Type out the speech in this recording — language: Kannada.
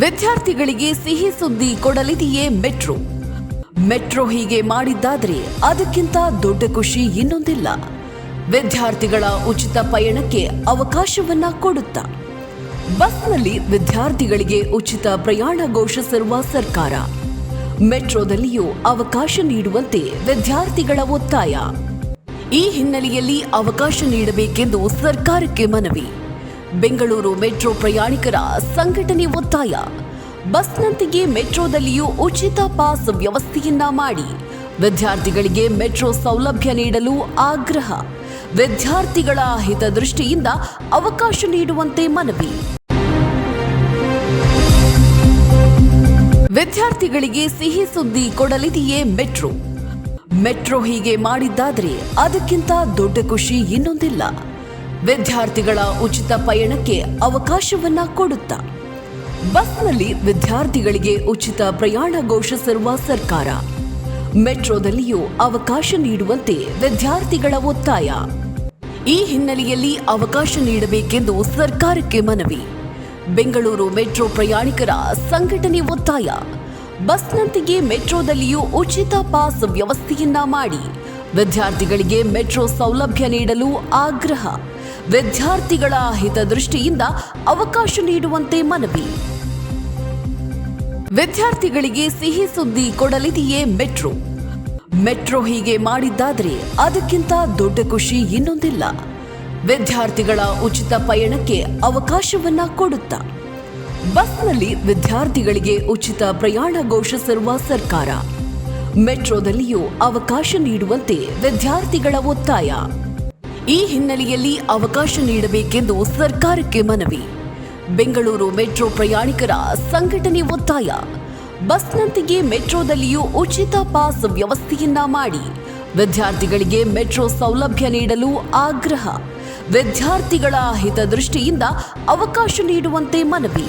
ವಿದ್ಯಾರ್ಥಿಗಳಿಗೆ ಸಿಹಿ ಸುದ್ದಿ ಕೊಡಲಿದೆಯೇ ಮೆಟ್ರೋ. ಮೆಟ್ರೋ ಹೀಗೆ ಮಾಡಿದ್ದಾದ್ರೆ ಅದಕ್ಕಿಂತ ದೊಡ್ಡ ಖುಷಿ ಇನ್ನೊಂದಿಲ್ಲ. ವಿದ್ಯಾರ್ಥಿಗಳ ಉಚಿತ ಪಯಣಕ್ಕೆ ಅವಕಾಶವನ್ನ ಕೊಡುತ್ತಾ ಬಸ್ನಲ್ಲಿ ವಿದ್ಯಾರ್ಥಿಗಳಿಗೆ ಉಚಿತ ಪ್ರಯಾಣ ಘೋಷಿಸಿರುವ ಸರ್ಕಾರ. ಮೆಟ್ರೋದಲ್ಲಿಯೂ ಅವಕಾಶ ನೀಡುವಂತೆ ವಿದ್ಯಾರ್ಥಿಗಳ ಒತ್ತಾಯ. ಈ ಹಿನ್ನೆಲೆಯಲ್ಲಿ ಅವಕಾಶ ನೀಡಬೇಕೆಂದು ಸರ್ಕಾರಕ್ಕೆ ಮನವಿ. ಬೆಂಗಳೂರು ಮೆಟ್ರೋ ಪ್ರಯಾಣಿಕರ ಸಂಘಟನೆ ಒತ್ತಾಯ. ಬಸ್ನಂತೆಯೇ ಮೆಟ್ರೋದಲ್ಲಿಯೂ ಉಚಿತ ಪಾಸ್ ವ್ಯವಸ್ಥೆಯನ್ನ ಮಾಡಿ ವಿದ್ಯಾರ್ಥಿಗಳಿಗೆ ಮೆಟ್ರೋ ಸೌಲಭ್ಯ ನೀಡಲು ಆಗ್ರಹ. ವಿದ್ಯಾರ್ಥಿಗಳ ಹಿತದೃಷ್ಟಿಯಿಂದ ಅವಕಾಶ ನೀಡುವಂತೆ ಮನವಿ. ವಿದ್ಯಾರ್ಥಿಗಳಿಗೆ ಸಿಹಿ ಸುದ್ದಿ ಕೊಡಲಿದೆಯೇ ಮೆಟ್ರೋ. ಮೆಟ್ರೋ ಹೀಗೆ ಮಾಡಿದ್ದಾದ್ರೆ ಅದಕ್ಕಿಂತ ದೊಡ್ಡ ಖುಷಿ ಇನ್ನೊಂದಿಲ್ಲ. ವಿದ್ಯಾರ್ಥಿಗಳ ಉಚಿತ ಪಯಣಕ್ಕೆ ಅವಕಾಶವನ್ನ ಕೊಡುತ್ತಾ ಬಸ್ನಲ್ಲಿ ವಿದ್ಯಾರ್ಥಿಗಳಿಗೆ ಉಚಿತ ಪ್ರಯಾಣ ಘೋಷಿಸಿರುವ ಸರ್ಕಾರ. ಮೆಟ್ರೋದಲ್ಲಿಯೂ ಅವಕಾಶ ನೀಡುವಂತೆ ವಿದ್ಯಾರ್ಥಿಗಳ ಒತ್ತಾಯ. ಈ ಹಿನ್ನೆಲೆಯಲ್ಲಿ ಅವಕಾಶ ನೀಡಬೇಕೆಂದು ಸರ್ಕಾರಕ್ಕೆ ಮನವಿ. ಬೆಂಗಳೂರು ಮೆಟ್ರೋ ಪ್ರಯಾಣಿಕರ ಸಂಘಟನೆ ಒತ್ತಾಯ. ಬಸ್ನಂತೆಯೇ ಮೆಟ್ರೋದಲ್ಲಿಯೂ ಉಚಿತ ಪಾಸ್ ವ್ಯವಸ್ಥೆಯನ್ನ ಮಾಡಿ ವಿದ್ಯಾರ್ಥಿಗಳಿಗೆ ಮೆಟ್ರೋ ಸೌಲಭ್ಯ ನೀಡಲು ಆಗ್ರಹ. ವಿದ್ಯಾರ್ಥಿಗಳ ಹಿತದೃಷ್ಟಿಯಿಂದ ಅವಕಾಶ ನೀಡುವಂತೆ ಮನವಿ. ವಿದ್ಯಾರ್ಥಿಗಳಿಗೆ ಸಿಹಿ ಸುದ್ದಿ ಕೊಡಲಿದೆಯೇ ಮೆಟ್ರೋ. ಮೆಟ್ರೋ ಹೀಗೆ ಮಾಡಿದ್ದಾದ್ರೆ ಅದಕ್ಕಿಂತ ದೊಡ್ಡ ಖುಷಿ ಇನ್ನೊಂದಿಲ್ಲ. ವಿದ್ಯಾರ್ಥಿಗಳ ಉಚಿತ ಪಯಣಕ್ಕೆ ಅವಕಾಶವನ್ನ ಕೊಡುತ್ತಾ ಬಸ್ನಲ್ಲಿ ವಿದ್ಯಾರ್ಥಿಗಳಿಗೆ ಉಚಿತ ಪ್ರಯಾಣ ಘೋಷಿಸಿರುವ ಸರ್ಕಾರ. ಮೆಟ್ರೋದಲ್ಲಿಯೂ ಅವಕಾಶ ನೀಡುವಂತೆ ವಿದ್ಯಾರ್ಥಿಗಳ ಒತ್ತಾಯ. ಈ ಹಿನ್ನೆಲೆಯಲ್ಲಿ ಅವಕಾಶ ನೀಡಬೇಕೆಂದು ಸರ್ಕಾರಕ್ಕೆ ಮನವಿ. ಬೆಂಗಳೂರು ಮೆಟ್ರೋ ಪ್ರಯಾಣಿಕರ ಸಂಘಟನೆ ಒತ್ತಾಯ. ಬಸ್ನಂತೆಯೇ ಮೆಟ್ರೋದಲ್ಲಿಯೂ ಉಚಿತ ಪಾಸ್ ವ್ಯವಸ್ಥೆಯನ್ನ ಮಾಡಿ ವಿದ್ಯಾರ್ಥಿಗಳಿಗೆ ಮೆಟ್ರೋ ಸೌಲಭ್ಯ ನೀಡಲು ಆಗ್ರಹ. ವಿದ್ಯಾರ್ಥಿಗಳ ಹಿತದೃಷ್ಟಿಯಿಂದ ಅವಕಾಶ ನೀಡುವಂತೆ ಮನವಿ.